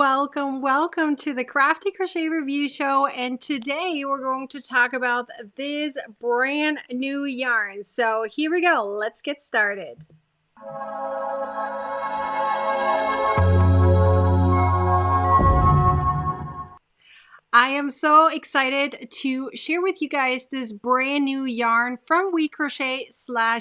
Welcome to the Crafty Crochet Review Show, and today we're going to talk about this brand new yarn. So here we go, let's get started. I am so excited to share with you guys this brand new yarn from WeCrochet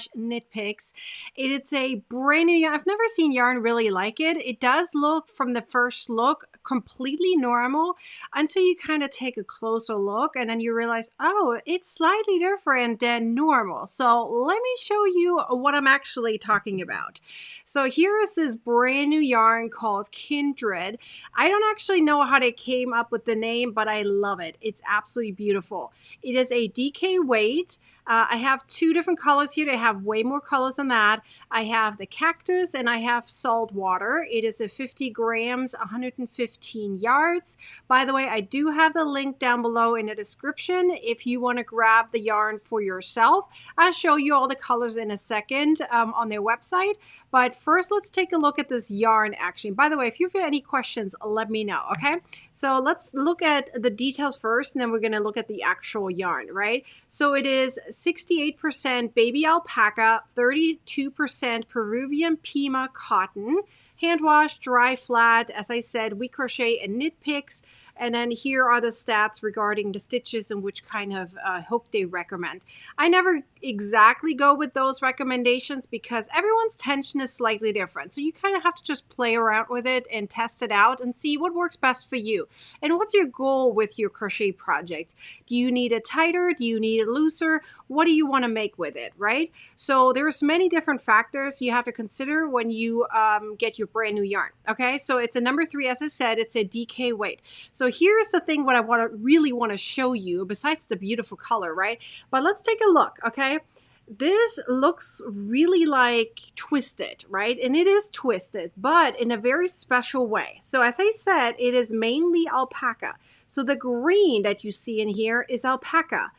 / Knit Picks. It is a brand new yarn. I've never seen yarn really like it. It does look, from the first look, completely normal until you kind of take a closer look and then you realize, oh, it's slightly different than normal. So let me show you what I'm actually talking about. So here is this brand new yarn called Kindred. I don't actually know how they came up with the name, but I love it. It's absolutely beautiful. It is a DK weight. I have two different colors here. They have way more colors than that. I have the cactus and I have salt water. It is a 50 grams, 115 yards. By the way, I do have the link down below in the description if you want to grab the yarn for yourself. I'll show you all the colors in a second on their website. But first, let's take a look at this yarn action. By the way, if you have any questions, let me know, okay? So let's look at the details first, and then we're going to look at the actual yarn, right? So it is 68% baby alpaca, 32% Peruvian Pima cotton, hand wash, dry, flat. As I said, WeCrochet and Knit Picks. And then here are the stats regarding the stitches and which kind of hook they recommend. I never exactly go with those recommendations because everyone's tension is slightly different. So you kind of have to just play around with it and test it out and see what works best for you. And what's your goal with your crochet project? Do you need it tighter? Do you need it looser? What do you want to make with it, right? So there's many different factors you have to consider when you get your brand new yarn. Okay, so it's a number 3, as I said, it's a DK weight. So here's the thing what I really want to show you, besides the beautiful color, right? But let's take a look, okay? This looks really like twisted, right? And it is twisted, but in a very special way. So as I said, it is mainly alpaca. So the green that you see in here is alpaca.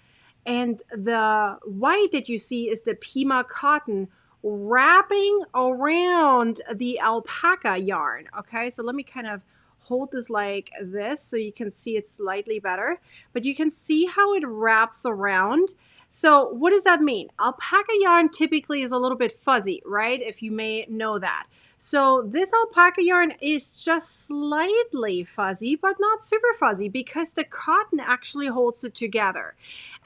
And the white that you see is the Pima cotton wrapping around the alpaca yarn, okay? So let me kind of hold this like this so you can see it slightly better, but you can see how it wraps around. So what does that mean? Alpaca yarn typically is a little bit fuzzy, right? If you may know that. So this alpaca yarn is just slightly fuzzy, but not super fuzzy because the cotton actually holds it together.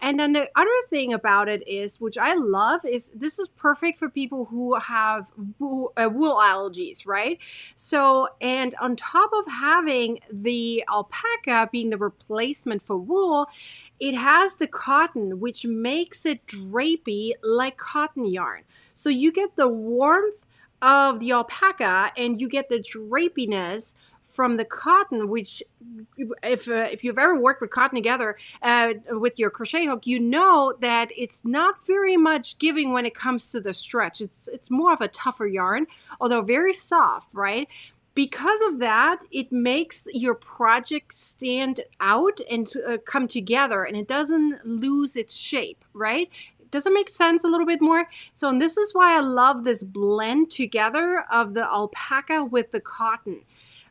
And then the other thing about it is, which I love, is this is perfect for people who have wool allergies, right? So, and on top of having the alpaca being the replacement for wool, it has the cotton, which makes it drapey like cotton yarn. So you get the warmth of the alpaca and you get the drapiness from the cotton, which if you've ever worked with cotton together with your crochet hook, you know that it's not very much giving when it comes to the stretch. It's more of a tougher yarn, although very soft, right? Because of that, it makes your project stand out and come together, and it doesn't lose its shape, right? Does it make sense a little bit more? So, and this is why I love this blend together of the alpaca with the cotton.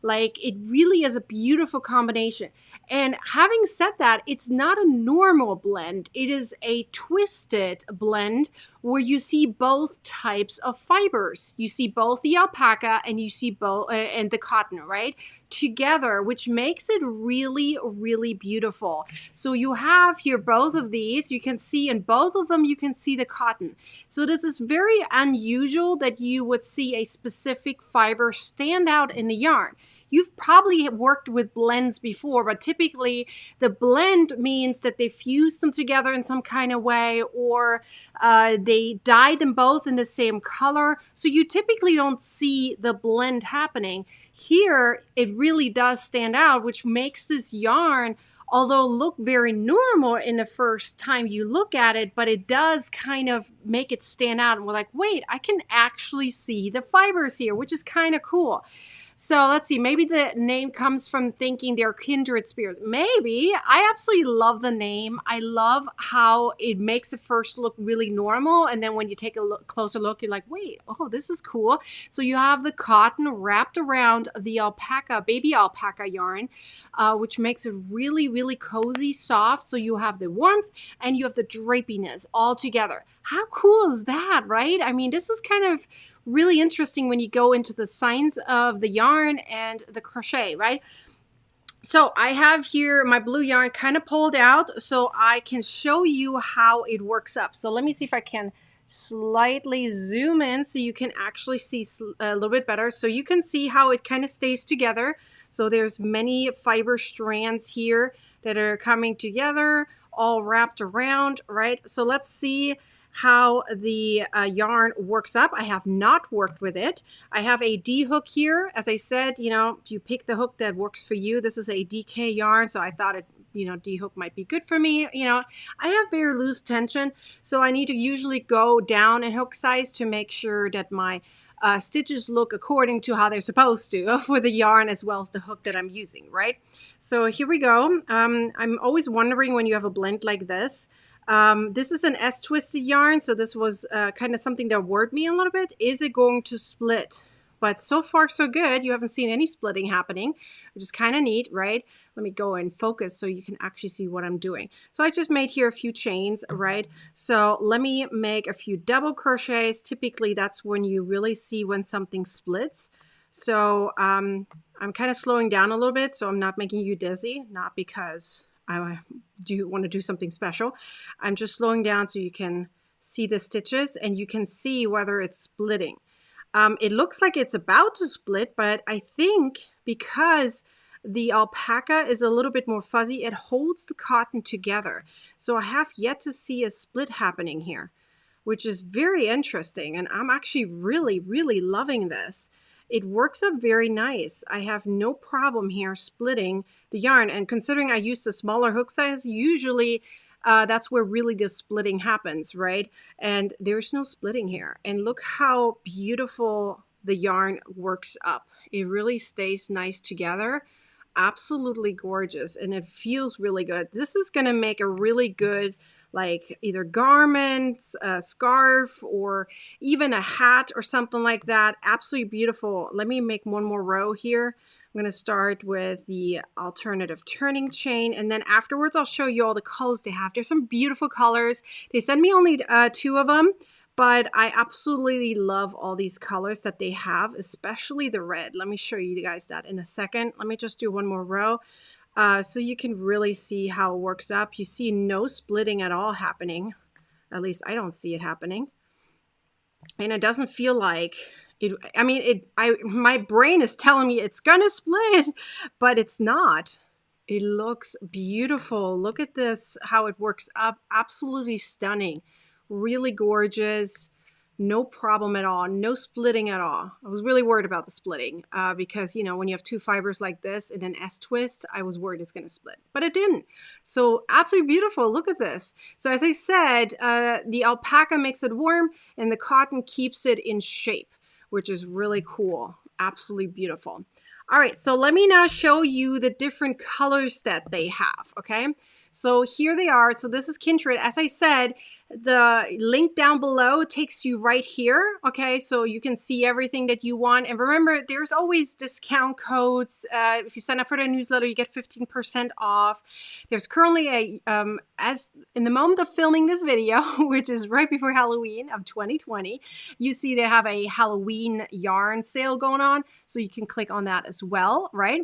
Like, it really is a beautiful combination. And having said that, it's not a normal blend. It is a twisted blend where you see both types of fibers. You see both the alpaca and you see both and the cotton, right? Together, which makes it really, really beautiful. So you have here both of these. You can see in both of them, you can see the cotton. So this is very unusual that you would see a specific fiber stand out in the yarn. You've probably worked with blends before, but typically the blend means that they fuse them together in some kind of way, or they dye them both in the same color. So you typically don't see the blend happening. Here, it really does stand out, which makes this yarn, although look very normal in the first time you look at it, but it does kind of make it stand out. And we're like, wait, I can actually see the fibers here, which is kind of cool. So let's see, maybe the name comes from thinking they're kindred spirits. Maybe. I absolutely love the name. I love how it makes it first look really normal. And then when you take a closer look, you're like, wait, oh, this is cool. So you have the cotton wrapped around the alpaca, baby alpaca yarn, which makes it really, really cozy, soft. So you have the warmth and you have the drapiness all together. How cool is that, right? I mean, this is kind of really interesting when you go into the science of the yarn and the crochet, right? So I have here my blue yarn kind of pulled out so I can show you how it works up. So let me see if I can slightly zoom in so you can actually see a little bit better. So you can see how it kind of stays together. So there's many fiber strands here that are coming together, all wrapped around, right? So let's see how the yarn works up. I have not worked with it. I have a D hook here. As I said, you know, you pick the hook that works for you. This is a DK yarn, so I thought it, you know, D hook might be good for me. You know, I have very loose tension, so I need to usually go down in hook size to make sure that my stitches look according to how they're supposed to for the yarn as well as the hook that I'm using, right? So here we go. I'm always wondering when you have a blend like this. This is an S-twisted yarn, so this was kind of something that worried me a little bit. Is it going to split? But so far so good. You haven't seen any splitting happening, which is kind of neat, right? Let me go and focus so you can actually see what I'm doing. So I just made here a few chains, right? So let me make a few double crochets. Typically that's when you really see when something splits. So I'm kind of slowing down a little bit so I'm not making you dizzy, not because I do want to do something special. I'm just slowing down so you can see the stitches and you can see whether it's splitting. It looks like it's about to split, but I think because the alpaca is a little bit more fuzzy, it holds the cotton together. So I have yet to see a split happening here, which is very interesting. And I'm actually really, really loving this. It works up very nice. I have no problem here splitting the yarn. And considering I used a smaller hook size, usually that's where really the splitting happens, right? And there's no splitting here. And look how beautiful the yarn works up. It really stays nice together. Absolutely gorgeous. And it feels really good. This is going to make a really good like either garments, a scarf, or even a hat or something like that. Absolutely beautiful. Let me make one more row here. I'm going to start with the alternative turning chain, and then afterwards I'll show you all the colors they have. There's some beautiful colors. They sent me only 2 of them, but I absolutely love all these colors that they have, especially the red. Let me show you guys that in a second. Let me just do one more row. So you can really see how it works up. You see no splitting at all happening. At least I don't see it happening. And it doesn't feel like it. I mean, my brain is telling me it's gonna split, but it's not. It looks beautiful. Look at this, how it works up. Absolutely stunning. Really gorgeous. No problem at all. No splitting at all. I was really worried about the splitting because, you know, when you have 2 fibers like this in an S-twist, I was worried it's going to split, but it didn't. So absolutely beautiful. Look at this. So as I said, the alpaca makes it warm and the cotton keeps it in shape, which is really cool. Absolutely beautiful. All right, so let me now show you the different colors that they have, okay? So here they are. So this is Kindred. As I said, the link down below takes you right here, okay? So you can see everything that you want. And remember, there's always discount codes. If you sign up for the newsletter, you get 15% off. There's currently as in the moment of filming this video, which is right before Halloween of 2020, you see they have a Halloween yarn sale going on. So you can click on that as well, right?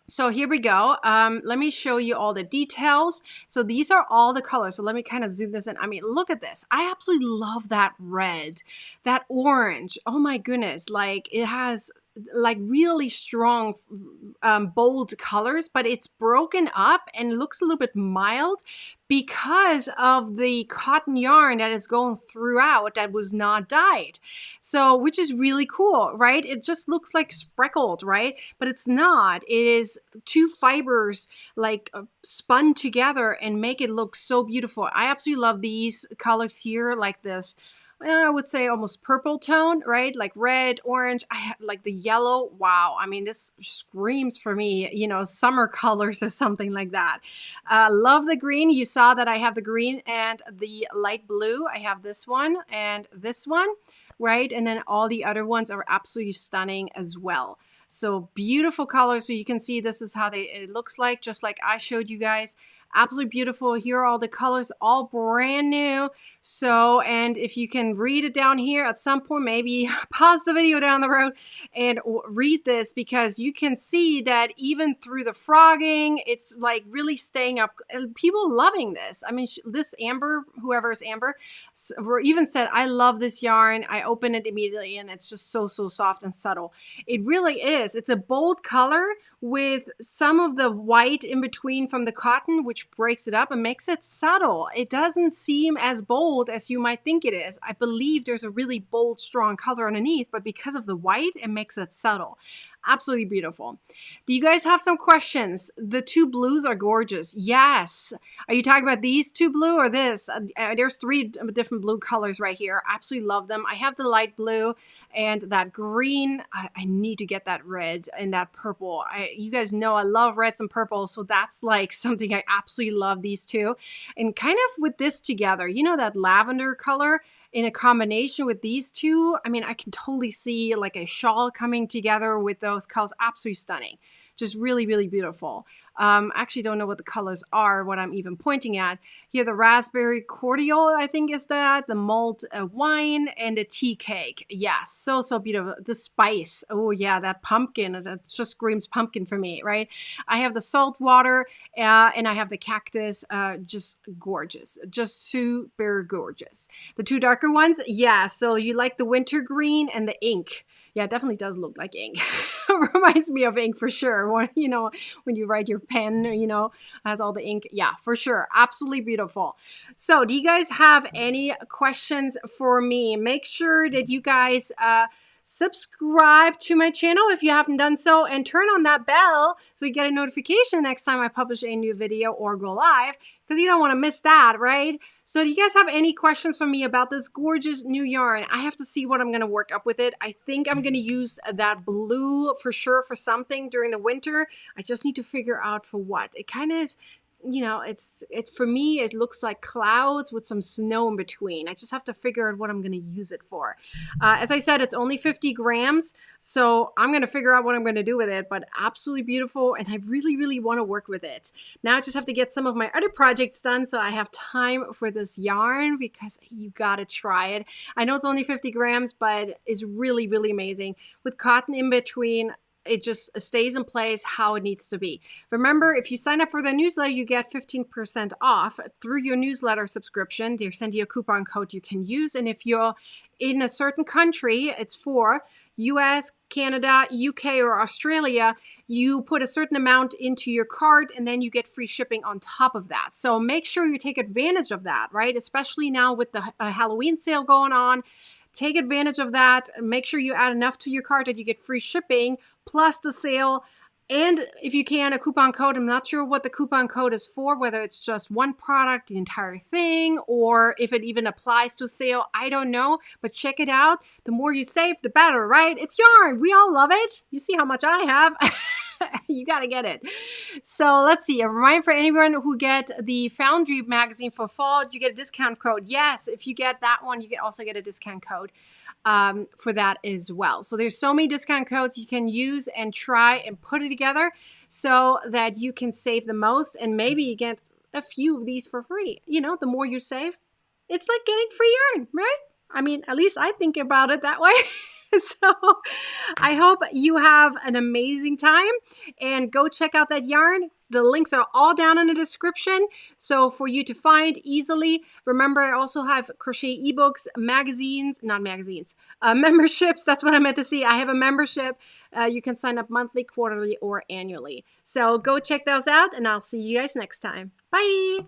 So here we go. Let me show you all the details. So these are all the colors. So let me kind of zoom this in. I mean, look at this. I absolutely love that red, that orange. Oh my goodness. Like it has like really strong, bold colors, but it's broken up and looks a little bit mild because of the cotton yarn that is going throughout that was not dyed. So, which is really cool, right? It just looks like speckled, right? But it's not. It is 2 fibers like spun together and make it look so beautiful. I absolutely love these colors here, like this I would say almost purple tone, right? Like red, orange. I have like the yellow. Wow. I mean, this screams for me, you know, summer colors or something like that. Love the green. You saw that I have the green and the light blue. I have this one and this one, right? And then all the other ones are absolutely stunning as well. So beautiful colors. So you can see this is how it looks like, just like I showed you guys. Absolutely beautiful. Here are all the colors, all brand new. So, and if you can read it down here at some point, maybe pause the video down the road and read this, because you can see that even through the frogging, it's like really staying up. People loving this. I mean, this Amber, whoever is Amber, even said, I love this yarn. I open it immediately and it's just so soft and subtle. It really is. It's a bold color with some of the white in between from the cotton, which breaks it up and makes it subtle. It doesn't seem as bold as you might think it is. I believe there's a really bold, strong color underneath, but because of the white, it makes it subtle. Absolutely beautiful. Do you guys have some questions? The two blues are gorgeous. Yes. Are you talking about these two blue or this? There's three different blue colors right here. Absolutely love them. I have the light blue and that green. I need to get that red and that purple. You guys know I love reds and purples, so that's like something I absolutely love, these two. And kind of with this together, you know, that lavender color in a combination with these two, I mean, I can totally see like a shawl coming together with those colors. Absolutely stunning. Just really, really beautiful. I actually don't know what the colors are, what I'm even pointing at. Here, the raspberry cordial, I think is that, the mulled wine, and the tea cake. Yeah, so beautiful. The spice. Oh yeah, that pumpkin. That just screams pumpkin for me, right? I have the salt water and I have the cactus. Just gorgeous. Just super gorgeous. The two darker ones, yeah. So you like the winter green and the ink. Yeah, it definitely does look like ink. Reminds me of ink for sure. When, you know, when you write your pen, you know, has all the ink. Yeah, for sure. Absolutely beautiful. So do you guys have any questions for me? Make sure that you guys subscribe to my channel if you haven't done so, and turn on that bell so you get a notification next time I publish a new video or go live, because you don't want to miss that, right? So do you guys have any questions for me about this gorgeous new yarn? I have to see what I'm going to work up with it. I think I'm going to use that blue for sure for something during the winter. I just need to figure out for what. It kind of, you know, it's for me, it looks like clouds with some snow in between. I just have to figure out what I'm going to use it for. As I said, it's only 50 grams, so I'm going to figure out what I'm going to do with it, but absolutely beautiful, and I really, really want to work with it. Now I just have to get some of my other projects done so I have time for this yarn, because you got to try it. I know it's only 50 grams, but it's really, really amazing. With cotton in between, it just stays in place how it needs to be. Remember, if you sign up for the newsletter, you get 15% off through your newsletter subscription. They send you a coupon code you can use. And if you're in a certain country, it's for US, Canada, UK, or Australia, you put a certain amount into your cart and then you get free shipping on top of that. So make sure you take advantage of that, right? Especially now with the Halloween sale going on. Take advantage of that. Make sure you add enough to your cart that you get free shipping plus the sale. And if you can, a coupon code. I'm not sure what the coupon code is for, whether it's just one product, the entire thing, or if it even applies to sale. I don't know, but check it out. The more you save, the better, right? It's yarn. We all love it. You see how much I have. You got to get it. So let's see. A reminder for anyone who get the Foundry magazine for fall, you get a discount code. Yes, if you get that one, you can also get a discount code for that as well. So there's so many discount codes you can use and try and put it together so that you can save the most, and maybe you get a few of these for free. You know, the more you save, it's like getting free yarn, right? I mean, at least I think about it that way. So I hope you have an amazing time, and go check out that yarn. The links are all down in the description, so for you to find easily. Remember, I also have crochet ebooks, memberships. That's what I meant to say. I have a membership. You can sign up monthly, quarterly, or annually. So go check those out, and I'll see you guys next time. Bye.